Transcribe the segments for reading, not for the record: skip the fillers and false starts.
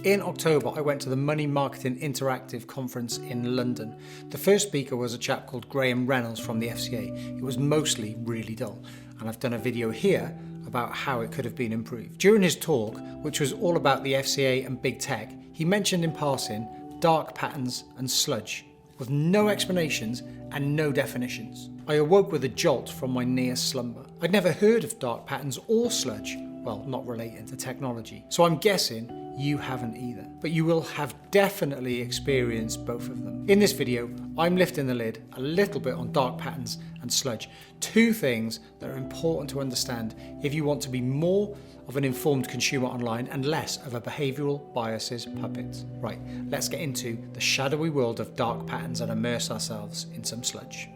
In October, I went to the Money Marketing Interactive conference in London. The first speaker was a chap called Graham Reynolds from the FCA. It was mostly really dull, and I've done a video here about how it could have been improved. During his talk, which was all about the FCA and big tech, he mentioned in passing dark patterns and sludge, with no explanations and no definitions. I awoke with a jolt from my near slumber. I'd never heard of dark patterns or sludge, well, not relating to technology, so I'm guessing you haven't either. But you will have definitely experienced both of them. In this video, I'm lifting the lid a little bit on dark patterns and sludge, two things that are important to understand if you want to be more of an informed consumer online and less of a behavioural biases puppet. Right, let's get into the shadowy world of dark patterns and immerse ourselves in some sludge.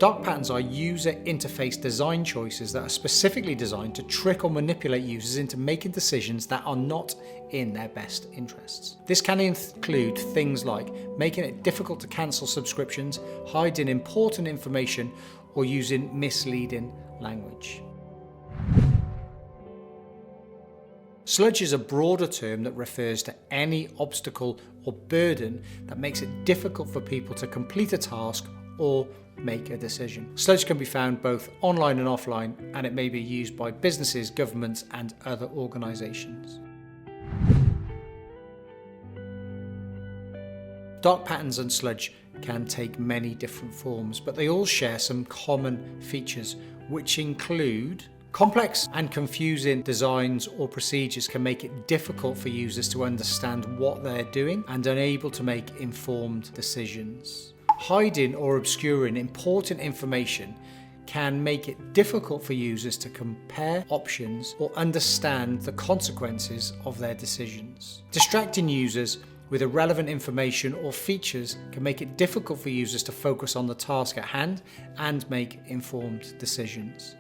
Dark patterns are user interface design choices that are specifically designed to trick or manipulate users into making decisions that are not in their best interests. This can include things like making it difficult to cancel subscriptions, hiding important information, or using misleading language. Sludge is a broader term that refers to any obstacle or burden that makes it difficult for people to complete a task or make a decision. Sludge can be found both online and offline, and it may be used by businesses, governments, and other organisations. Dark patterns and sludge can take many different forms, but they all share some common features, which include complex and confusing designs or procedures can make it difficult for users to understand what they're doing and unable to make informed decisions. Hiding or obscuring important information can make it difficult for users to compare options or understand the consequences of their decisions. Distracting users with irrelevant information or features can make it difficult for users to focus on the task at hand and make informed decisions.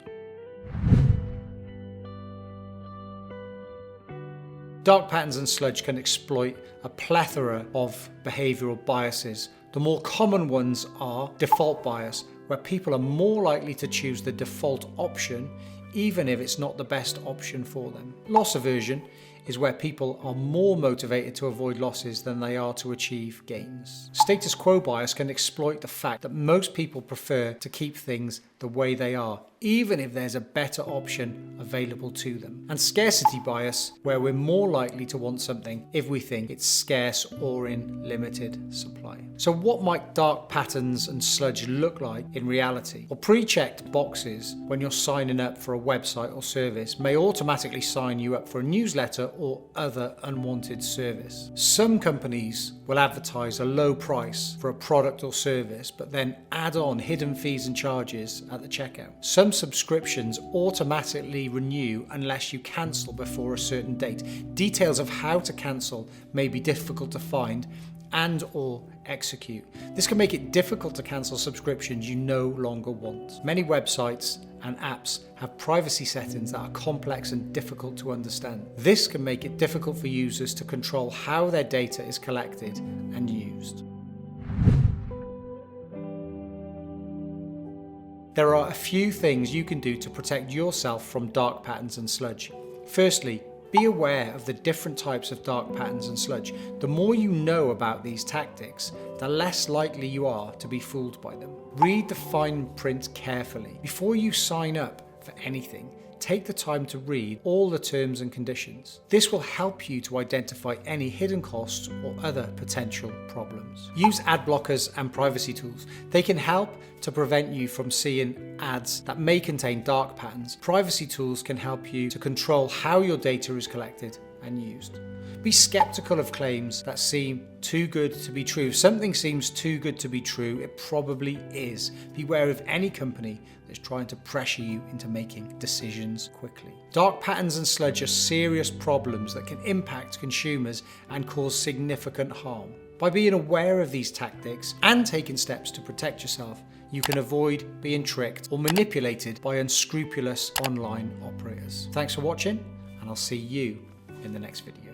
Dark patterns and sludge can exploit a plethora of behavioural biases. The more common ones are default bias, where people are more likely to choose the default option even if it's not the best option for them. Loss aversion is where people are more motivated to avoid losses than they are to achieve gains. Status quo bias can exploit the fact that most people prefer to keep things the way they are, even if there's a better option available to them. And scarcity bias, where we're more likely to want something if we think it's scarce or in limited supply. So what might dark patterns and sludge look like in reality? Well, pre-checked boxes when you're signing up for a website or service may automatically sign you up for a newsletter or other unwanted service. Some companies will advertise a low price for a product or service, but then add on hidden fees and charges at the checkout. Some subscriptions automatically renew unless you cancel before a certain date. Details of how to cancel may be difficult to find and or execute. This can make it difficult to cancel subscriptions you no longer want. Many websites and apps have privacy settings that are complex and difficult to understand. This can make it difficult for users to control how their data is collected and used. There are a few things you can do to protect yourself from dark patterns and sludge. Firstly, be aware of the different types of dark patterns and sludge. The more you know about these tactics, the less likely you are to be fooled by them. Read the fine print carefully. Before you sign up for anything, take the time to read all the terms and conditions. This will help you to identify any hidden costs or other potential problems. Use ad blockers and privacy tools. They can help to prevent you from seeing ads that may contain dark patterns. Privacy tools can help you to control how your data is collected and used. Be skeptical of claims that seem too good to be true. If something seems too good to be true, it probably is. Beware of any company that's trying to pressure you into making decisions quickly. Dark patterns and sludge are serious problems that can impact consumers and cause significant harm. By being aware of these tactics and taking steps to protect yourself, you can avoid being tricked or manipulated by unscrupulous online operators. Thanks for watching, and I'll see you in the next video.